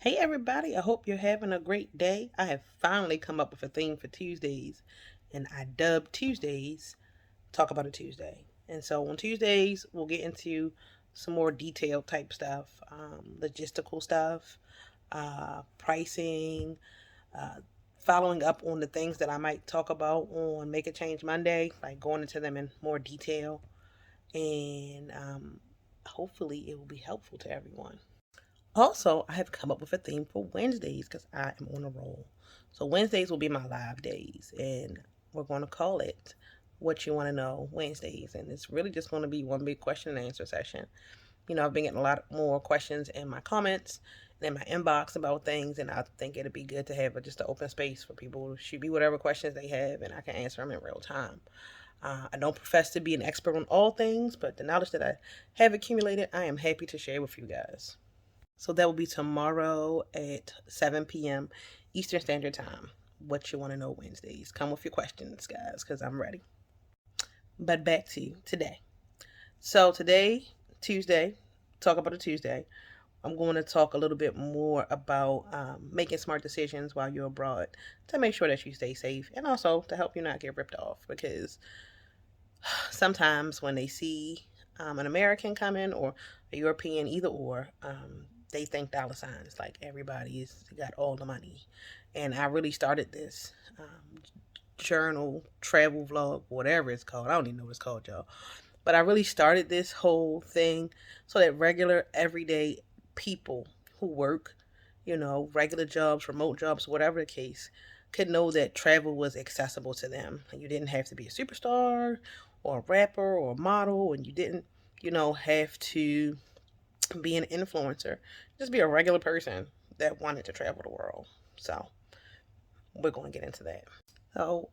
Hey everybody, I hope you're having a great day. I have finally come up with a theme for Tuesdays, and I dubbed Tuesdays Talk About a Tuesday. And so on Tuesdays, we'll get into some more detailed type stuff, logistical stuff, pricing, uh, following up on the things that I might talk about on Make a Change Monday, like going into them in more detail. And hopefully, it will be helpful to everyone. Also, I have come up with a theme for Wednesdays because I am on a roll. So Wednesdays will be my live days, and we're going to call it "What You Want to Know Wednesdays," and it's really just going to be one big question and answer session. I've been getting a lot more questions in my comments and in my inbox about things, and I think it'd be good to have just an open space for people to shoot me whatever questions they have, and I can answer them in real time. I don't profess to be an expert on all things, but the knowledge that I have accumulated, I am happy to share with you guys. So that will be tomorrow at 7 p.m. Eastern Standard Time. What you want to know Wednesdays. Come with your questions, guys, because I'm ready. But back to today. So today, Tuesday, talk about a Tuesday. I'm going to talk a little bit more about making smart decisions while you're abroad to make sure that you stay safe and also to help you not get ripped off because sometimes when they see an American coming or a European, either or, they think dollar signs like everybody's got all the money. And I really started this journal, travel vlog, whatever it's called. I don't even know what it's called, y'all. But I really started this whole thing so that regular, everyday people who work, regular jobs, remote jobs, whatever the case, could know that travel was accessible to them. And you didn't have to be a superstar or a rapper or a model, and you didn't, have to be an influencer. Just be a regular person that wanted to travel the world. So we're going to get into that. So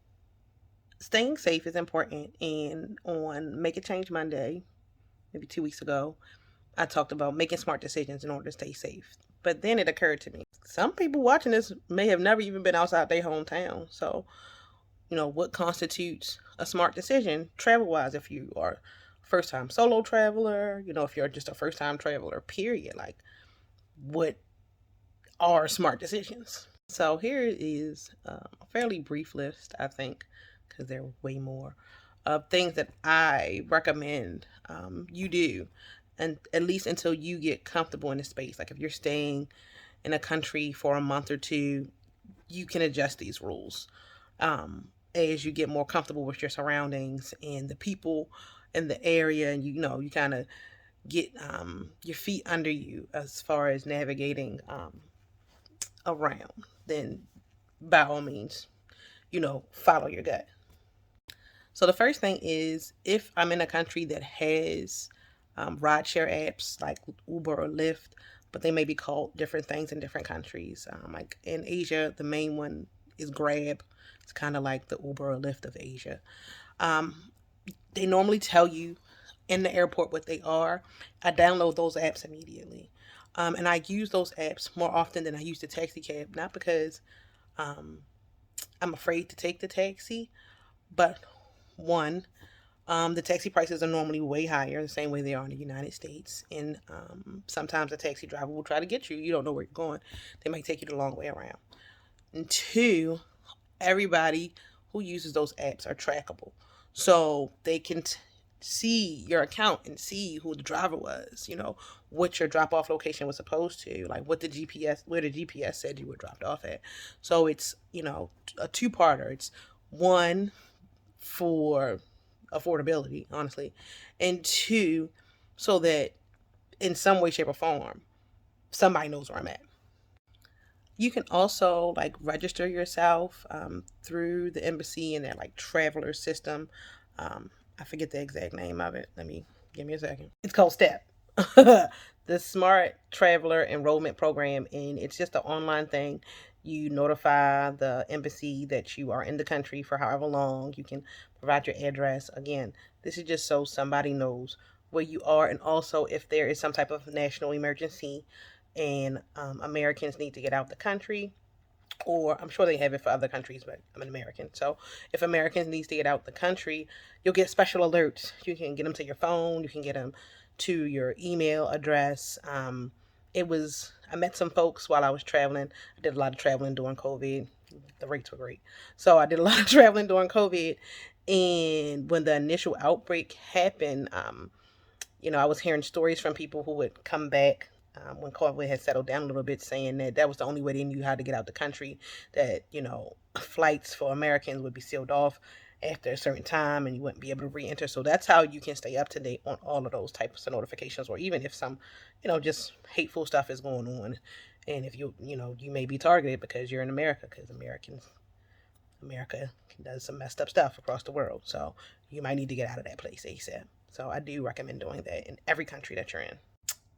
staying safe is important. And on Make a Change Monday, maybe 2 weeks ago, I talked about making smart decisions in order to stay safe. But then it occurred to me some people watching this may have never even been outside their hometown. So, what constitutes a smart decision travel wise if you are a first time solo traveler, if you're just a first time traveler, period. Like, what are smart decisions? So, here is a fairly brief list, I think, because there are way more of things that I recommend you do, and at least until you get comfortable in the space. Like if you're staying in a country for a month or two, you can adjust these rules as you get more comfortable with your surroundings and the people in the area, and you kind of get your feet under you as far as navigating around. Then, by all means, follow your gut. So the first thing is if I'm in a country that has rideshare apps like Uber or Lyft, but they may be called different things in different countries. Like in Asia, the main one is Grab. It's kind of like the Uber or Lyft of Asia. Um, they normally tell you in the airport what they are. I download those apps immediately. And I use those apps more often than I use the taxi cab, not because um, I'm afraid to take the taxi, but one, the taxi prices are normally way higher, the same way they are in the United States. And sometimes a taxi driver will try to get you. You don't know where you're going. They might take you the long way around. And two, everybody who uses those apps are trackable. So they can see your account and see who the driver was, what your drop off location was supposed to, like where the GPS said you were dropped off at. So it's, a two parter. It's one for affordability, honestly, and two, so that in some way, shape, or form, somebody knows where I'm at. You can also like register yourself through the embassy and their like traveler system. I forget the exact name of it. Give me a second. It's called STEP, the Smart Traveler Enrollment Program, and it's just an online thing. You notify the embassy that you are in the country for however long. You can provide your address. Again, this is just so somebody knows where you are, and also if there is some type of national emergency and Americans need to get out the country, or I'm sure they have it for other countries, but I'm an American. So if Americans needs to get out the country, you'll get special alerts. You can get them to your phone. You can get them to your email address. I met some folks while I was traveling. I did a lot of traveling during COVID. The rates were great. So I did a lot of traveling during COVID. And when the initial outbreak happened, I was hearing stories from people who would come back when COVID had settled down a little bit, saying that that was the only way they knew how to get out the country, that, flights for Americans would be sealed off after a certain time and you wouldn't be able to re-enter. So that's how you can stay up to date on all of those types of notifications, or even if some, just hateful stuff is going on. And if you may be targeted because you're in America, because America does some messed up stuff across the world. So you might need to get out of that place ASAP. So I do recommend doing that in every country that you're in.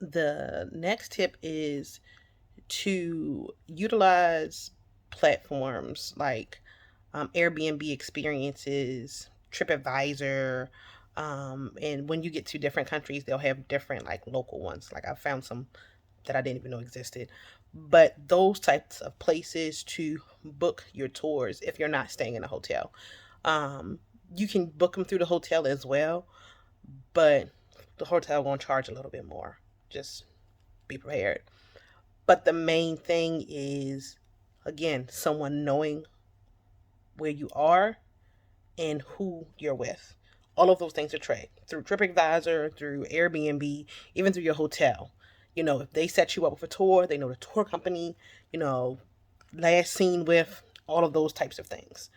The next tip is to utilize platforms like Airbnb experiences, TripAdvisor, and when you get to different countries, they'll have different like local ones. Like I found some that I didn't even know existed. But those types of places to book your tours if you're not staying in a hotel. You can book them through the hotel as well, but the hotel won't charge a little bit more. Just be prepared. But the main thing is, again, someone knowing where you are and who you're with. All of those things are tracked through TripAdvisor, through Airbnb, even through your hotel. If they set you up with a tour, they know the tour company, last seen with, all of those types of things.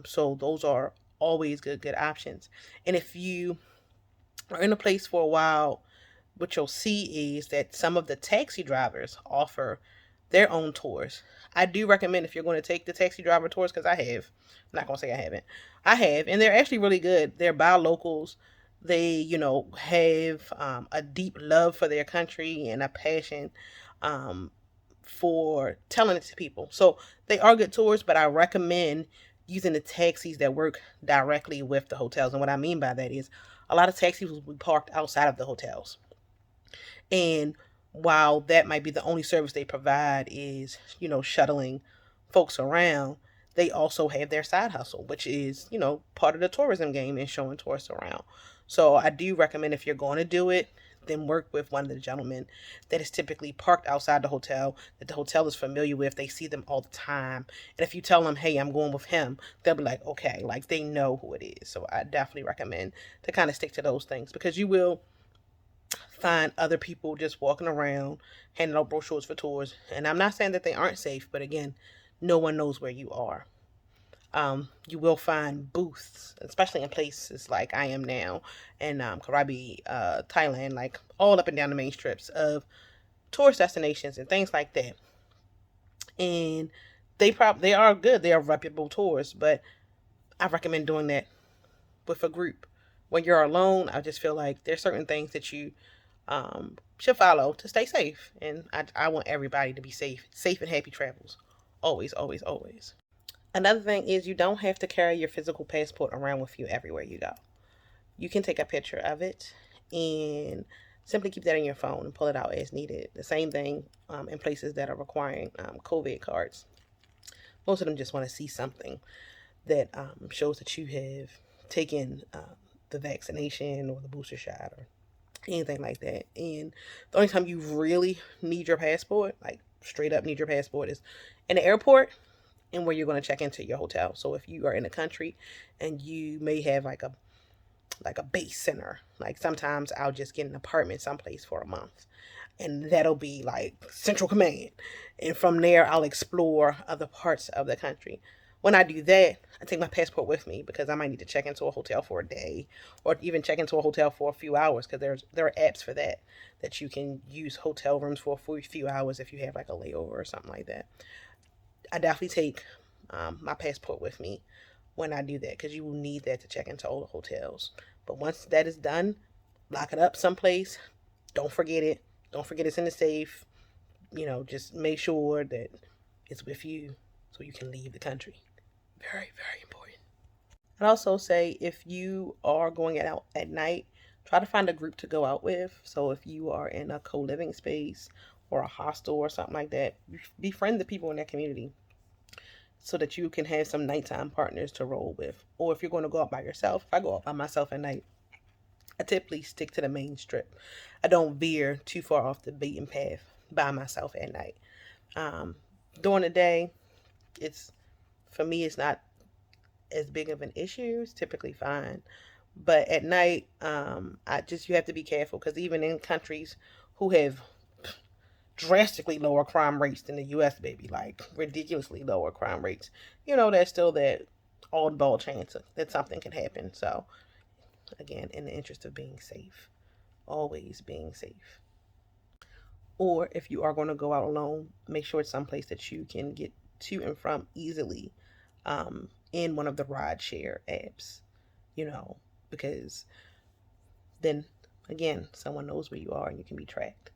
So those are always good options. And if you are in a place for a while, what you'll see is that some of the taxi drivers offer their own tours. I do recommend, if you're going to take the taxi driver tours, because I have. I'm not going to say I haven't. I have, and they're actually really good. They're by locals. They, have a deep love for their country and a passion for telling it to people. So they are good tours, but I recommend using the taxis that work directly with the hotels. And what I mean by that is a lot of taxis will be parked outside of the hotels. And while that might be the only service they provide is, shuttling folks around, they also have their side hustle, which is, part of the tourism game and showing tourists around. So I do recommend, if you're going to do it, then work with one of the gentlemen that is typically parked outside the hotel, that the hotel is familiar with. They see them all the time. And if you tell them, hey, I'm going with him, they'll be like, okay, like they know who it is. So I definitely recommend to kind of stick to those things, because you will find other people just walking around handing out brochures for tours. And I'm not saying that they aren't safe, but again, no one knows where you are. You will find booths, especially in places like I am now in Krabi, Thailand, like all up and down the main strips of tourist destinations and things like that. And they are good. They are reputable tours, but I recommend doing that with a group. When you're alone, I just feel like there's certain things that you should follow to stay safe. And I want everybody to be safe and happy travels. Always, always, always. Another thing is, you don't have to carry your physical passport around with you everywhere you go. You can take a picture of it and simply keep that in your phone and pull it out as needed. The same thing in places that are requiring COVID cards. Most of them just want to see something that shows that you have taken the vaccination or the booster shot or anything like that. And the only time you really need your passport, like straight up need your passport, is in the airport and where you're going to check into your hotel. So if you are in a country and you may have like a base center, like sometimes I'll just get an apartment someplace for a month, and that'll be like central command. And from there, I'll explore other parts of the country. When I do that, I take my passport with me, because I might need to check into a hotel for a day, or even check into a hotel for a few hours, because there are apps for that you can use hotel rooms for a few hours if you have like a layover or something like that. I definitely take my passport with me when I do that, because you will need that to check into all the hotels. But once that is done, lock it up someplace. Don't forget it. Don't forget it's in the safe. Just make sure that it's with you so you can leave the country. Very, very important. I'd also say, if you are going out at night, try to find a group to go out with. So if you are in a co-living space or a hostel or something like that, befriend the people in that community so that you can have some nighttime partners to roll with. Or if you're going to go out by yourself, if I go out by myself at night, I typically stick to the main strip. I don't veer too far off the beaten path. by myself at night. During the day, for me, it's not as big of an issue. It's typically fine. But at night, you have to be careful, because even in countries who have drastically lower crime rates than the U.S., baby, like ridiculously lower crime rates, there's still that oddball chance that something can happen. So, again, in the interest of being safe, always being safe. Or if you are going to go out alone, make sure it's someplace that you can get to and from easily, in one of the ride share apps, because then again, someone knows where you are and you can be tracked.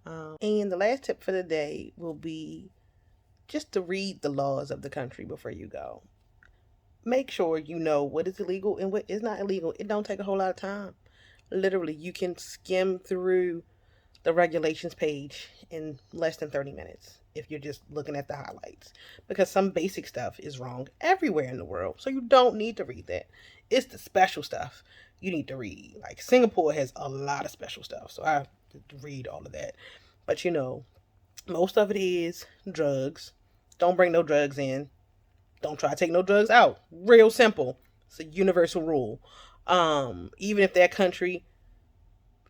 And the last tip for the day will be just to read the laws of the country before you go. Make sure you know what is illegal and what is not illegal. It don't take a whole lot of time. Literally, you can skim through the regulations page in less than 30 minutes if you're just looking at the highlights, because some basic stuff is wrong everywhere in the world, so you don't need to read that. It's the special stuff you need to read. Like Singapore has a lot of special stuff, so I have to read all of that. But most of it is drugs. Don't bring no drugs in. Don't try to take no drugs out. Real simple. It's a universal rule. Even if that country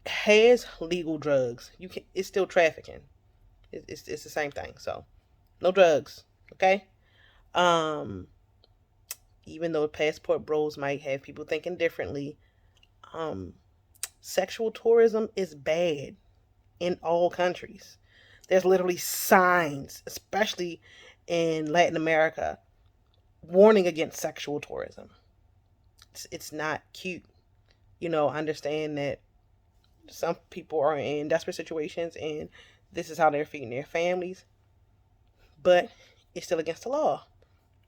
has legal drugs, it's still trafficking. It's the same thing. So no drugs, okay? Even though passport bros might have people thinking differently, sexual tourism is bad in all countries. There's literally signs, especially in Latin America, warning against sexual tourism. It's not cute. I understand that some people are in desperate situations and this is how they're feeding their families, but it's still against the law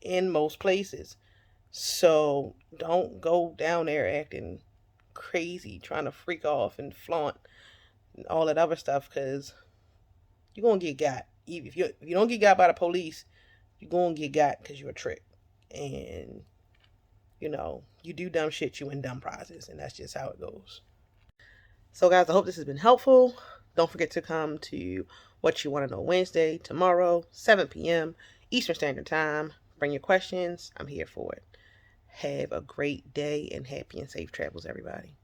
in most places. So don't go down there acting crazy, trying to freak off and flaunt and all that other stuff, because you're going to get got. If you don't get got by the police, you're going to get got because you're a trick. And, you do dumb shit, you win dumb prizes. And that's just how it goes. So, guys, I hope this has been helpful. Don't forget to come to What You Want to Know Wednesday, tomorrow, 7 p.m. Eastern Standard Time. Bring your questions. I'm here for it. Have a great day and happy and safe travels, everybody.